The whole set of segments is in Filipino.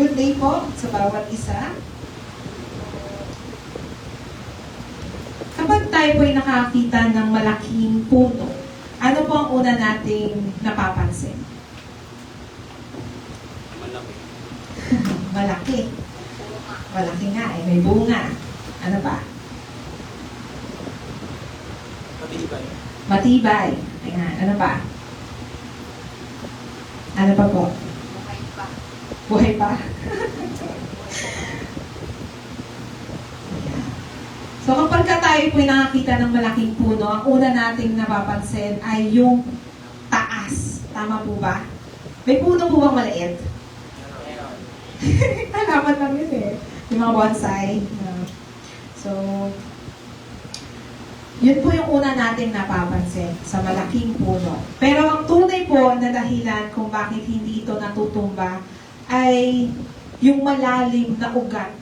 good day po sa bawat isa. Kapag tayo po'y nakakita ng malaking puno, ano po ang una nating napapansin? Malaki. Malaki. Malaki nga eh, may bunga. Ano ba? Matibay. Matibay. Ayan, ano pa? Ano pa po? Buhay pa. Buhay pa? So kapag tayo po'y nakakita ng malaking puno, ang una nating napapansin ay yung taas. Tama po ba? May puno po bang maliit? Halaman lang yun eh. Yung mga bonsai. So, yun po yung una nating napapansin sa malaking puno. Pero ang tunay po na dahilan kung bakit hindi ito natutumba ay yung malalim na ugat.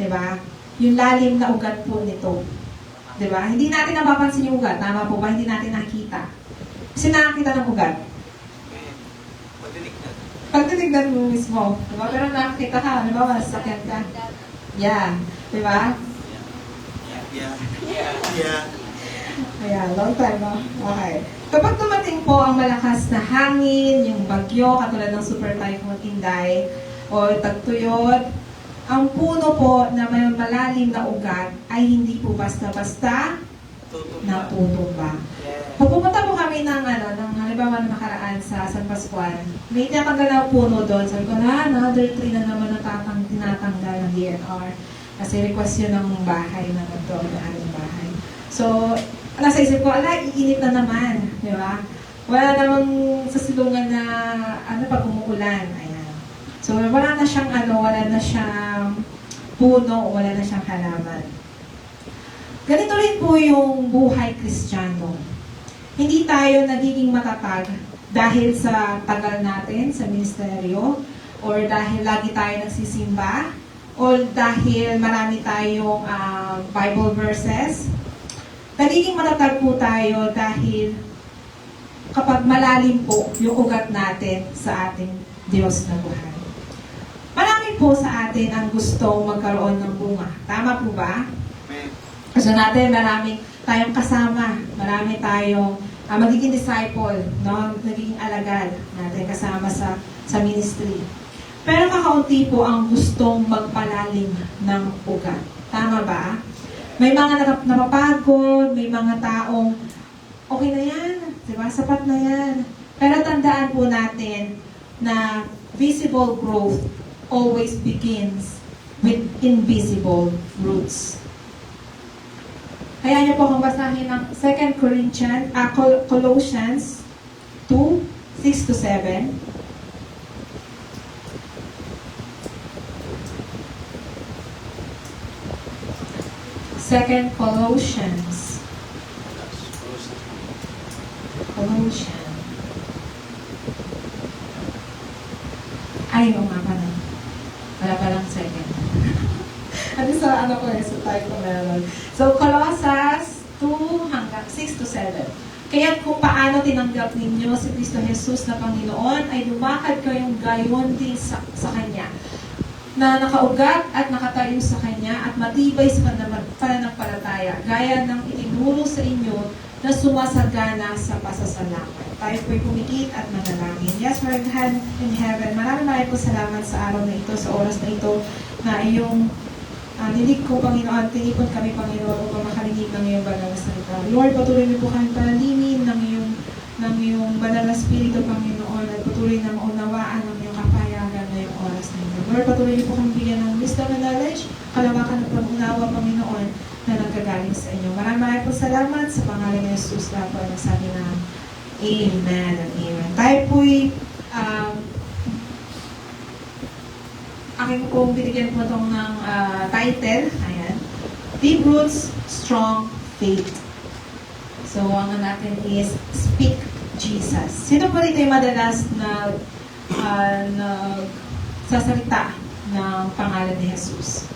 Diba? Yung lalim na ugat po nito. Diba? Hindi natin napapansin yung ugat. Tama po ba? Hindi natin nakikita. Kasi nakakita ng ugat. Pagdilignan. Pagtitignan mo mismo. Diba? Pero nakakita ka. Diba? Masakyan ka. Yeah. Diba? Yeah. Ayan, long time, no? Okay. Kapag dumating po ang malakas na hangin, yung bagyo, katulad ng Super Typhoon Inday, o tagtuyot, ang puno po na may malalim na ugat ay hindi po basta-basta natutumba. Pag pumunta po kami ng, halimbawa na nakaraan sa San Pascual, may tinatanggal na puno doon. Sabi ko na, another tree na naman tinatanggal ng DNR. Kasi request yun ng bahay na nagdoon ng aming bahay. So, nasa isip ko, iinit na naman. Di ba? Wala namang sa silungan na, pag umuulan. Ayan. So, wala na siyang puno, wala na siyang halaman. Ganito rin po yung buhay Kristiyano. Hindi tayo nagiging matatag dahil sa tagal natin sa ministeryo, or dahil lagi tayo nagsisimba, o dahil marami tayong Bible verses. Nagiging matatag po tayo dahil kapag malalim po yung ugat natin sa ating Diyos na buhay. Marami po sa atin ang gustong magkaroon ng bunga. Tama po ba? Gusto natin, marami tayong kasama. Marami tayong magiging disciple, no? Nagiging alagad natin kasama sa ministry. Pero kakaunti po ang gustong magpalalim ng ugat. Tama ba? May mga napapagod, may mga taong okay na yan, diba? Sapat na yan. Pero tandaan po natin na visible growth always begins with invisible roots. Kaya niyo po akong basahin ng 2 Colossians 2, 6-7. 2 Colossians. Ay, oo nga pala. Wala palang second. Ano sa ko sa type ko meron. So, Colossus 2 hanggang 6-7. Kaya kung paano tinanggap ninyo si Kristo Jesus na Panginoon, ay lumakad kayong gayon din sa Kanya, na nakaugat at nakatayo sa Kanya at matibay sa pananampalataya, gaya ng itinuro sa inyo na sumasagana sa pasasalamat. Tayo po'y pumikit at manalangin. Yes, Lord God in heaven, maraming po salamat sa araw na ito, sa oras na ito, na iyong nilig ko, Panginoon, tinipon kami, Panginoon, upang makarinig ng iyong banal na salita. Lord, patuloy niyo po kami panalinin ng iyong banal na Espiritu, Panginoon, at patuloy na maunawaan ng iyong kapayagan na iyong oras na ito. Lord, patuloy niyo po kami bigyan ng wisdom and knowledge, kalawakan at pag-unawa, Panginoon, na nagkagaling sa inyo. Maraming po salamat sa pangalan ni Jesus na po nagsabi na Amen and Amen. Tayo po'y aking pong binigyan po itong ng title. Ayan. Deep Roots, Strong Faith. So, ang natin is Speak Jesus. Sino po dito yung madalas na sasalita ng pangalan ni Jesus?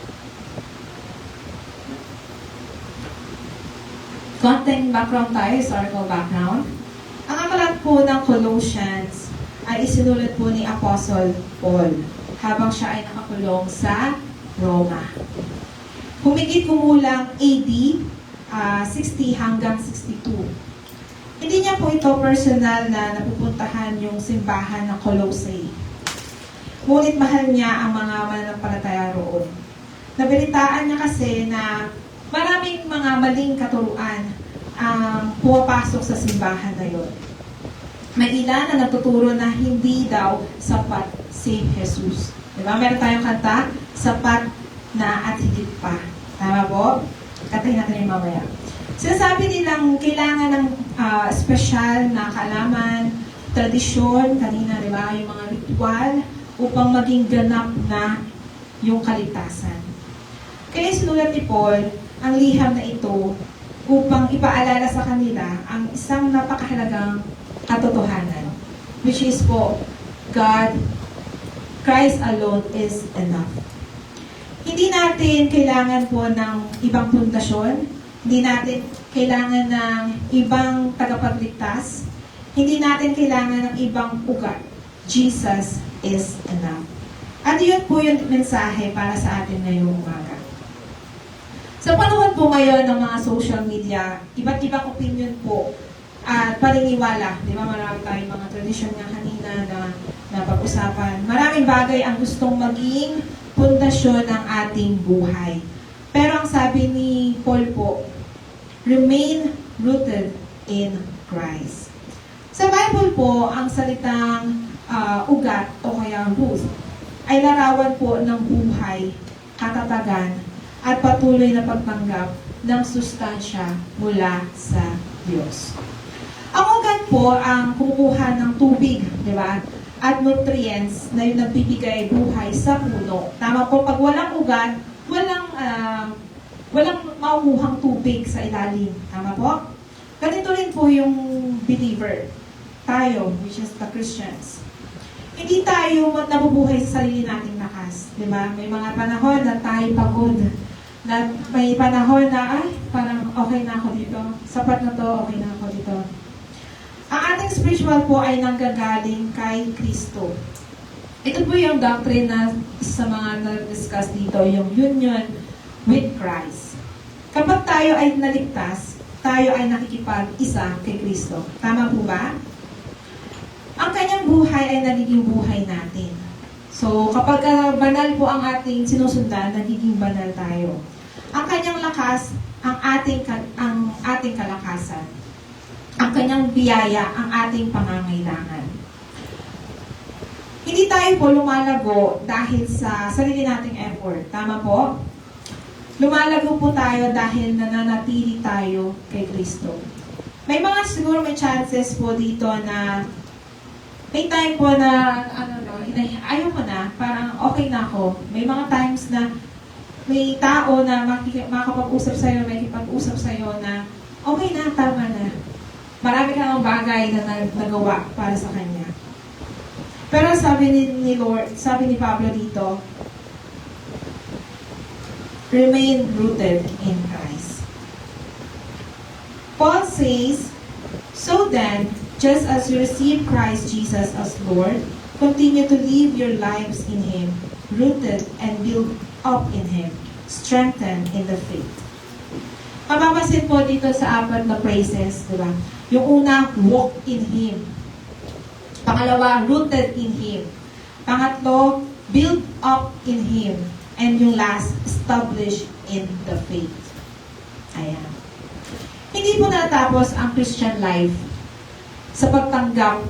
Konting background tayo, historical background. Ang aklat po ng Colossians ay isinulat po ni Apostle Paul. habang siya ay nakakulong sa Roma. Humigit kumulang AD 60 hanggang 62. Hindi niya po ito personal na napupuntahan yung simbahan ng Colossae. Ngunit mahal niya ang mga mananampalataya roon. Nabalitaan niya kasi na maraming mga maling katuruan ang pumapasok sa simbahan na yun. May ilan na nagtuturo na hindi daw sapat si Jesus. Diba? Meron tayong kanta, sapat na at higit pa. Tama po? Kantahin natin yung mamaya. Sinasabi nilang kailangan ng espesyal na kaalaman, tradisyon, kanina, di ba, yung mga ritual, upang maging ganap na yung kaligtasan. Kaya sinulat ni Paul ang liham na ito upang ipaalala sa kanila ang isang napakahalagang katotohanan, which is po, God, Christ alone is enough. Hindi natin kailangan po ng ibang pundasyon, hindi natin kailangan ng ibang tagapagligtas, hindi natin kailangan ng ibang ugat. Jesus is enough. At yun po yung mensahe para sa atin ngayong umaga. Sa panahon po ngayon ng mga social media, iba't ibang opinion po at paniniwala. Di ba, marami tayong mga tradisyon nga kanina na pag-usapan. Maraming bagay ang gustong maging pundasyon ng ating buhay. Pero ang sabi ni Paul po, remain rooted in Christ. Sa Bible po, ang salitang ugat o kaya root ay larawan po ng buhay, katatagan, at patuloy na pagtanggap ng sustansya mula sa Diyos. Ang ugat po ang kumukuha ng tubig, di ba? At nutrients na yung nagbibigay buhay sa puno. Tama po, pag walang ugat, walang mauuhang tubig sa ilalim. Tama po? Ganito rin po yung believer. Tayo, which is the Christians. Hindi tayo nabubuhay sa sarili nating lakas. Di ba? May mga panahon na tayo pagod. Na may panahon na, parang okay na ako dito. Sapat na to, okay na ako dito. Ang ating spiritual po ay nanggagaling kay Kristo. Ito po yung doctrine na sa mga na-discuss dito, yung union with Christ. Kapag tayo ay naligtas, tayo ay nakikipag-isa kay Kristo. Tama po ba? Ang kanyang buhay ay nagiging buhay natin. So, kapag banal po ang ating sinusundan, nagiging banal tayo. Ang kanyang lakas, ang ating kalakasan. Ang kanyang biyaya, ang ating pangangailangan. Hindi tayo po lumalago dahil sa sarili nating effort. Tama po? Lumalago po tayo dahil nananatili tayo kay Kristo. May siguro may chances po dito na may time po na, ayaw ko na, parang okay na ako. May mga times na may tao na makakapag-usap sa'yo, may kipag-usap sa'yo na okay na, tama na. Marami ka ng bagay na nagawa para sa Kanya. Pero sabi ni Lord, sabi ni Pablo dito, remain rooted in Christ. Paul says, so then, just as you receive Christ Jesus as Lord, continue to live your lives in Him, rooted and built up in Him, strengthened in the faith. Mapapasin po dito sa 4 na phrases, di ba? Yung una, walk in Him. Pangalawa, rooted in Him. Pangatlo, build up in Him. And yung last, establish in the faith. Ayan. Hindi po natapos ang Christian life sa pagtanggap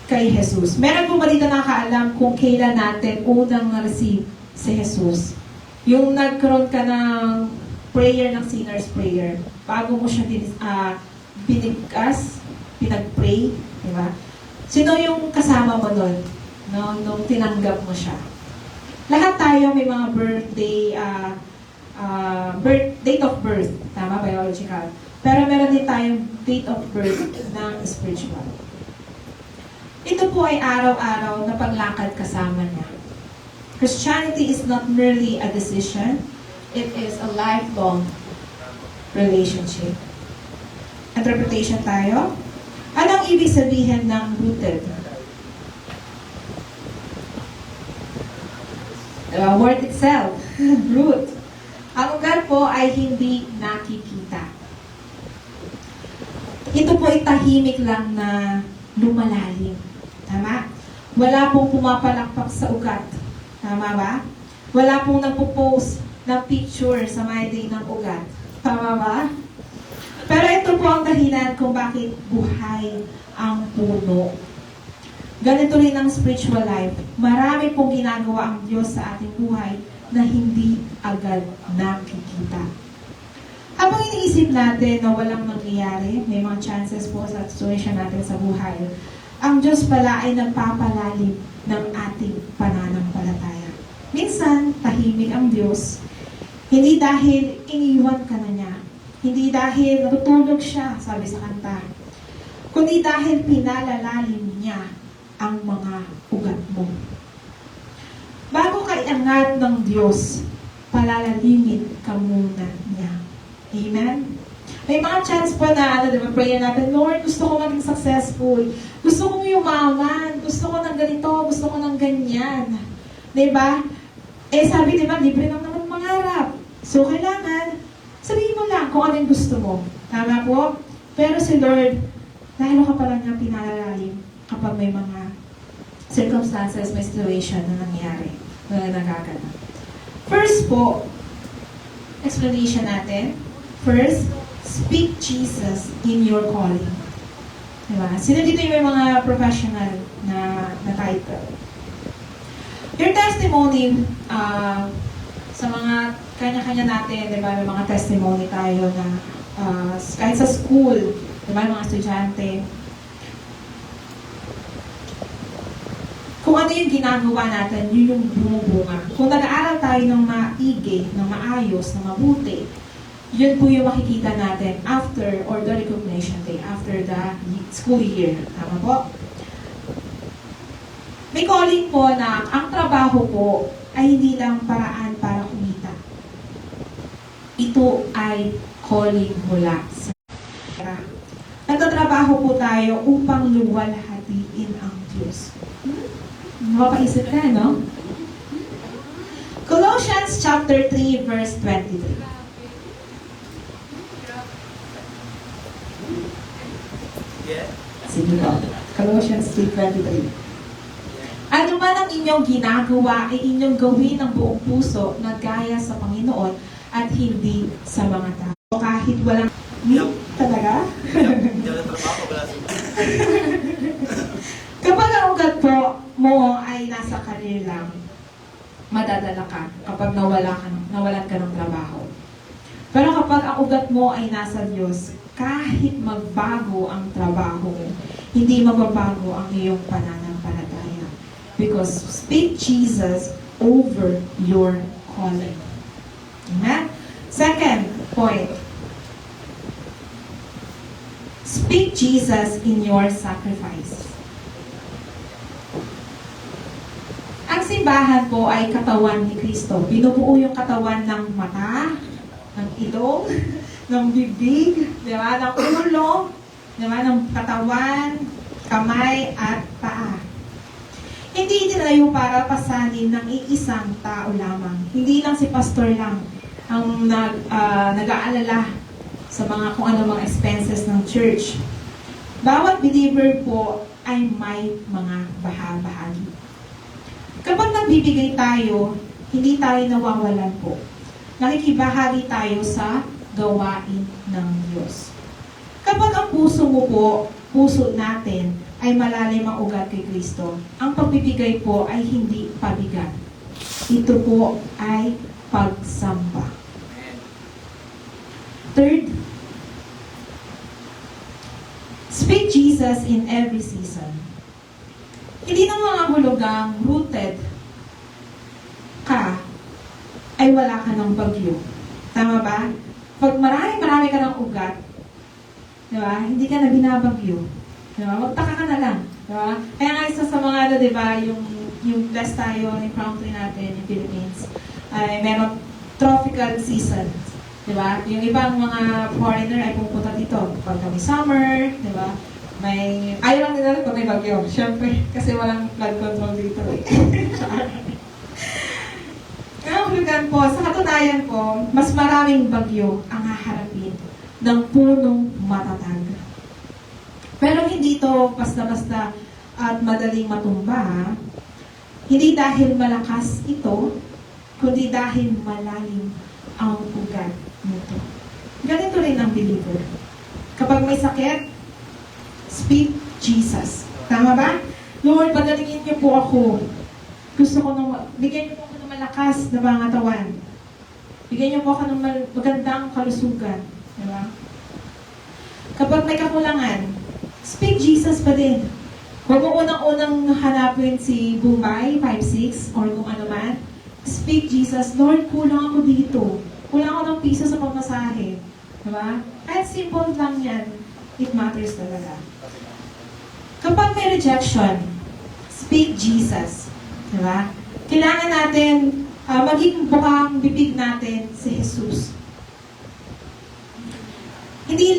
kay Jesus. Meron po ba dito nakakaalam kung kailan natin unang na-receive si Jesus? Yung nagkaroon ka ng prayer ng sinner's prayer, bago mo siya binigkas, pinag-pray, di ba? Sino yung kasama mo nun, no, nung tinanggap mo siya? Lahat tayo may mga date of birth, tama, biological. Pero meron din tayong date of birth ng spiritual. Ito po ay araw-araw na paglakad kasama niya. Christianity is not merely a decision, it is a lifelong relationship. Interpretation tayo. Anong ibig sabihin ng rooted? Diba? Word itself. Root. Ang ugat po ay hindi nakikita. Ito po ay tahimik lang na lumalalim. Tama? Wala pong pumapalakpak sa ugat. Tama ba? Wala pong nagpo-post ng picture sa my day ng ugat. Tama ba? Pero ito po ang dahilan kung bakit buhay ang puno. Ganito rin ang spiritual life. Marami pong ginagawa ang Diyos sa ating buhay na hindi agad nakikita. Habang iniisip natin na walang nangyayari, may mga chances po sa situation natin sa buhay, ang Diyos pala ay nagpapalalim ng ating pananampalataya. Minsan, tahimik ang Diyos, hindi dahil iniwan ka na niya, hindi dahil natutulog siya, sabi sa kanta, kundi dahil pinalalalim niya ang mga ugat mo. Bago ka iangat ng Diyos, palalalimin ka muna niya. Amen? May mga chance po na, diba, prayer natin, Lord, gusto ko maging successful. Gusto kong yumaman. Gusto ko ng ganito. Gusto ko ng ganyan. Diba? Eh, sabi, diba, libre lang naman mangarap. So, kailangan, sabihin mo lang kung ano yung gusto mo. Tama po? Pero si Lord, lalo ka pala niya pinalalalim kapag may mga circumstances, may situation na nangyari, na nagaganap. First po, explanation natin. First, speak Jesus in your calling. Diba? Sino dito yung may mga professional na title? Your testimony, sa mga kanya-kanya natin, diba, may mga testimony tayo na kahit sa school, diba, mga estudyante, kung ano yung ginagawa natin, yun yung bumubunga. Kung nag-aaral tayo ng maigi, ng maayos, ng mabuti, yun po yung makikita natin after or the recognition day, after the school year. Tama po? May calling po na ang trabaho po ay hindi lang paraan para kumita. Ito ay calling mula sa Pera. Nagtatrabaho po tayo upang luwalhatiin ang Diyos. Mapaisip na, no? Colossians chapter 3, verse 23. Sige po. Colossians 3:23. Ano man ang inyong ginagawa ay inyong gawin ng buong puso na gaya sa Panginoon at hindi sa mga tao. Kahit walang need talaga. Hindi na trabaho, wala sa Kapag ang ugat po mo ay nasa career lang, madadala ka kapag nawalan ka ng trabaho. Pero kapag ang ugat mo ay nasa Diyos, kahit magbago ang trabaho mo, hindi magbabago ang iyong pananampalataya. Because speak Jesus over your calling. Amen? Second point. Speak Jesus in your sacrifice. Ang simbahan po ay katawan ni Kristo. Binubuo yung katawan ng mata, ng ilong, ng bibig, di ba? Ng ulo, di ba? Ng katawan, kamay, at paa. Hindi itinayo para pasanin ng iisang tao lamang. Hindi lang si pastor lang ang nag-aalala sa mga kung ano mga expenses ng church. Bawat believer po ay may mga bahagi. Kapag nagbibigay tayo, hindi tayo nawawalan po. Nakikibahagi tayo sa gawain ng Diyos. Kapag ang puso mo po, puso natin, ay malalim ang ugat kay Kristo, ang pagbibigay po ay hindi pabigat. Ito po ay pagsamba. Third, speak Jesus in every season. Hindi ng mga hulugang rooted ka, ay wala ka ng bagyo. Tama ba? Pag marami ka ng ugat, di ba? Hindi ka na binabagyo. Di ba? Magtaka ka na lang. Di ba? Kaya nga isa sa mga, di ba, yung blessed tayo, yung country natin, yung Philippines, ay meron tropical season. Di ba? Yung ibang mga foreigner ay pupunta dito. Pag kami summer, di ba? Ayaw lang nila pag may bagyo. Siyempre, kasi walang flood control dito eh. kahulugan po, sa katunayan po, mas maraming bagyo ang haharapin ng punong matatag. Pero hindi ito basta-basta at madaling matumba, ha? Hindi dahil malakas ito, kundi dahil malalim ang ugat nito. Ganito rin ang believer. Kapag may sakit, speak Jesus. Tama ba? Lord, pagalingin niyo po ako. Gusto ko bigyan niyo po ako ng malakas na pangatawan. Bigyan niyo po ako ng magandang kalusugan. Diba? Kapag may kakulangan, speak Jesus pa din. Huwag mo unang-unang hanapin si Bombay, 5'6", or kung ano man. Speak Jesus, Lord, kulang ako dito. Kulang ako ng piso sa pamasahe. Diba? Kahit simple lang yan, it matters talaga. Kapag may rejection, speak Jesus. Diba? Kailangan natin maging bukang bibig natin si Jesus. Hindi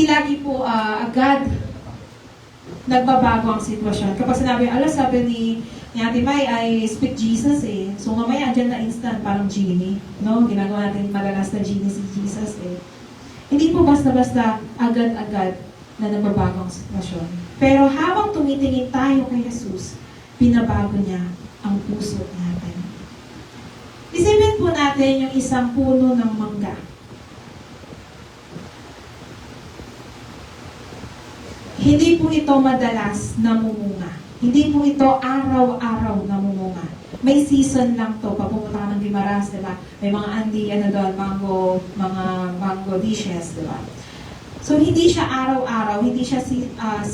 lagi po agad nagbabago ang sitwasyon. Kapag sinabi, sabi ni Ate May ay speak Jesus eh. So mamaya, dyan na instant, parang genie. No? Ginagawa natin madalas na genie si Jesus eh. Hindi po basta-basta agad-agad na nagbabago ang sitwasyon. Pero habang tumitingin tayo kay Jesus, binabago niya ang puso natin. Isipin po natin yung isang puno ng mangga. Hindi po ito madalas namumunga. Hindi po ito araw-araw namumunga. May season lang to. Pag pumunta ka ng Guimaras, diba? May mga mga mango dishes, diba? So, hindi siya araw-araw, hindi siya,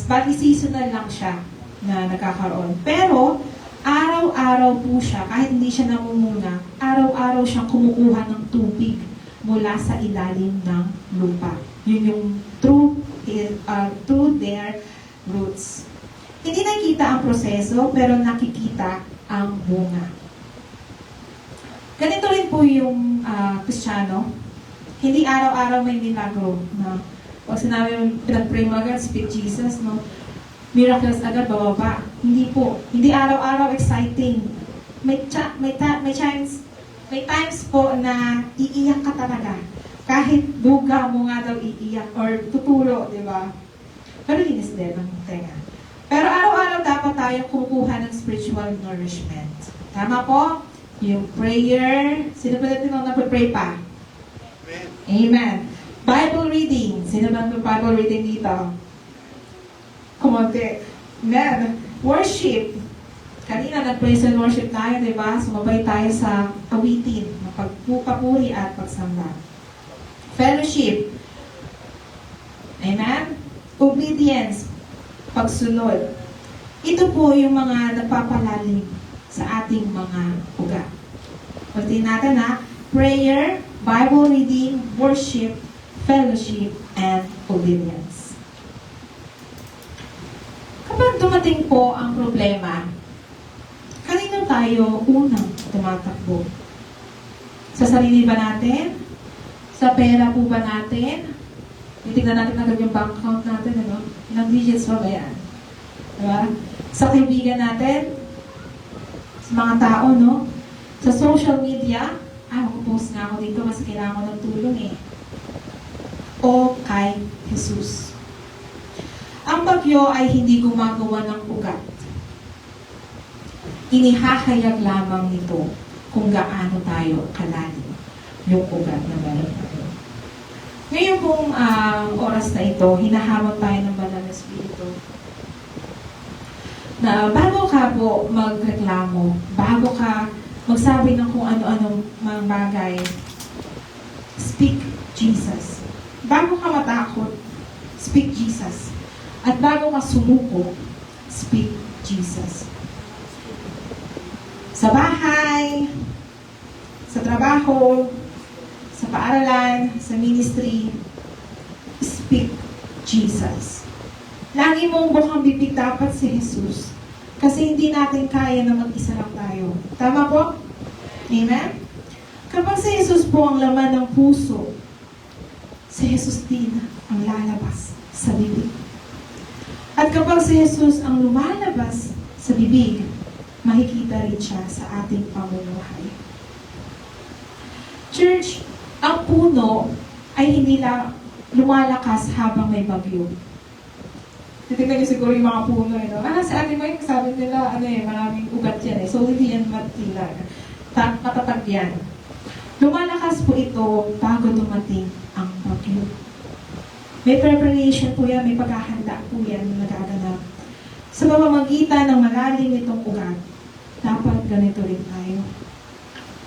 bali seasonal lang siya na nagkakaroon. Pero, araw-araw po siya, kahit hindi siya namumunga, araw-araw siyang kumukuha ng tubig mula sa ilalim ng lupa. Yun yung through their roots. Hindi nakikita ang proseso, pero nakikita ang bunga. Ganito rin po yung Kristiyano. Hindi araw-araw may milagro na pag sinabi mo, pinag-pray mo agad, speak Jesus, no? Miracles agad, bababa. Hindi po. Hindi araw-araw exciting. May times po na iiyak ka talaga. Kahit buga mo nga daw iiyak or tutulo, di ba? Pero linis din ang tenga. Pero araw-araw dapat tayo kukuha ng spiritual nourishment. Tama po? Yung prayer. Sino pa natin ang napapray pa? Amen. Amen. Bible reading. Sino ba ang Bible reading dito? Kumonti. Amen. Worship. Kanina nag-praise and worship tayo, di ba? Sumabay tayo sa awitin, pagpupuri at pagsamba. Fellowship. Amen? Obedience. Pagsunod. Ito po yung mga nagpapalalim sa ating mga ugat. Pagtingin natin prayer, Bible reading, worship, fellowship, and obedience. Kapag dumating po ang problema, kanino tayo unang tumatakbo? Sa sarili ba natin? Sa pera po ba natin? Titignan natin agad yung bank account natin, ano? Ilang digits pa ba yan? Diba? Sa kaibigan natin? Sa mga tao, no? Sa social media? Mag-post nga ako dito kasi kailangan ko ng tulong eh. O kay Jesus. Ang bagyo ay hindi gumagawa ng ugat. Inihahayag lamang nito kung gaano tayo kalalim yung ugat na meron tayo. Ngayon pong oras na ito, hinahamon tayo ng banal na Espiritu na bago ka po magreklamo, bago ka magsabi ng kung ano-anong mga bagay, speak Jesus. Bago ka matakot, speak Jesus. At bago ka sumuko, speak Jesus. Sa bahay, sa trabaho, sa paaralan, sa ministry, speak Jesus. Lagi mong bukang bibig dapat si Jesus. Kasi hindi natin kaya na mag-isa lang tayo. Tama po? Amen? Kapag si Jesus po ang laman ng puso, si Jesus din ang lalabas sa bibig. At kapag si Jesus ang lumalabas sa bibig, makikita rin siya sa ating pamumuhay. Church, ang puno ay hindi lang lumalakas habang may bagyo. Titignan niyo siguro yung mga puno, no? Sa atin mo yung sabi nila, maraming ugat yan eh. So, hindi yan matilag. Matatag yan. Lumalakas po ito bago dumating ang bagyo. May preparation po yan, may paghahanda po yan na nagaganap. Sa pamamagitan ng malalim itong ugat, dapat ganito rin tayo.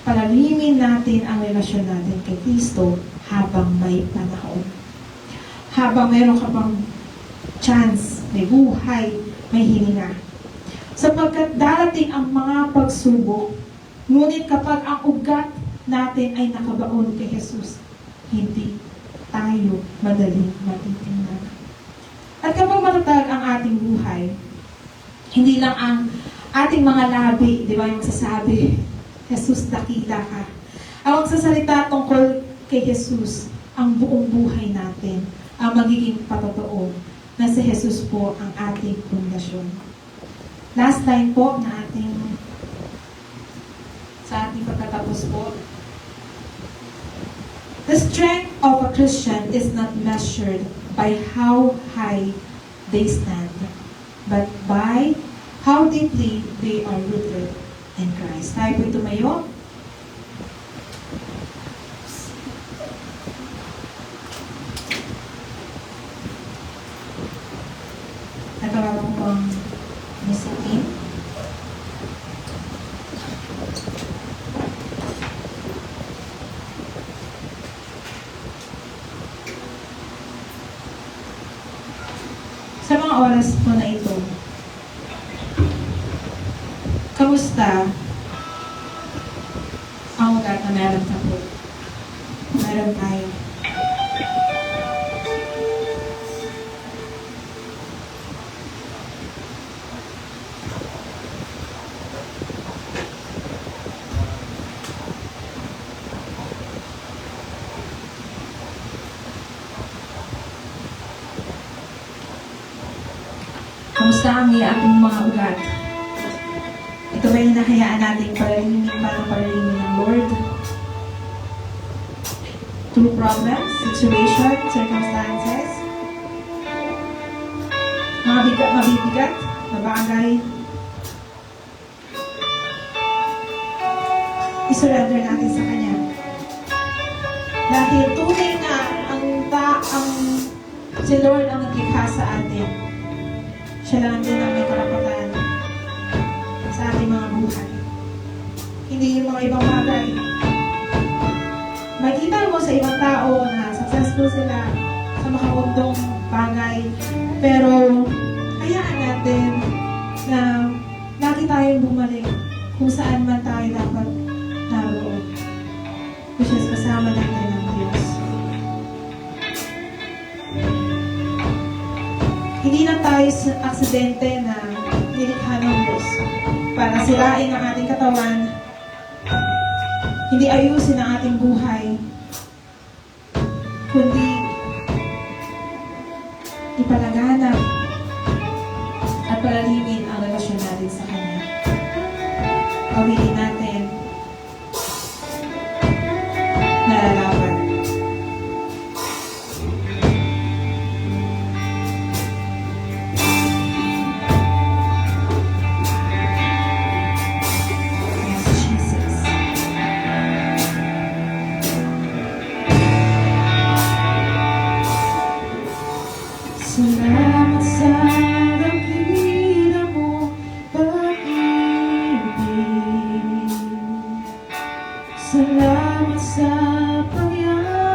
Palalimin natin ang relasyon natin kay Kristo habang may panahon. Habang mayroon ka pang chance, may buhay, may hininga. Sapagkat darating ang mga pagsubok, ngunit kapag ang ugat natin ay nakabaon kay Jesus, hindi tayo madaling matitingnan. At kapag matatag ang ating buhay, hindi lang ang ating mga labi, di ba, yung magsasabi, Jesus, dakila ka. Ang magsasalita tungkol kay Jesus, ang buong buhay natin, ang magiging patotoo na si Jesus po ang ating pundasyon. Last line po na sa ating pagtatapos po. The strength of a Christian is not measured by how high they stand, but by how deeply they are rooted in Christ. Tayo po tumayo. Nagkaroon ko pang music. Sa mga oras po na ito, kamusta ang ugat na meron ka po? Meron tayo. Kamusta ang ating mga ugat? Ito ba yung hinahayaan natin palalimin ng Lord? Through problems, situations, circumstances, mga mabibigat na bagay, isurrender natin sa Kanya. Dahil tunay na ang si Lord ang naglikha sa atin. Siya lang din ang may karapatan sa ating mga buhay. Hindi yung mga ibang bagay. Makita mo sa ibang tao na successful sila sa makakundong bagay, pero hayaan natin na lagi tayong bumalik kung saan man tayo dapat naroon. Which is kasama natin ng Diyos. Hindi na tayo aksidente na nilikha ng Diyos para sirain ang ating katawan, hindi ayusin ang ating buhay, kundi ipalaganap at palalimin ang relasyon natin sa Kanya. Pawilin natin nalalaman. Salamat sa dakila mo pag-ibig. Salamat sa pangyayari.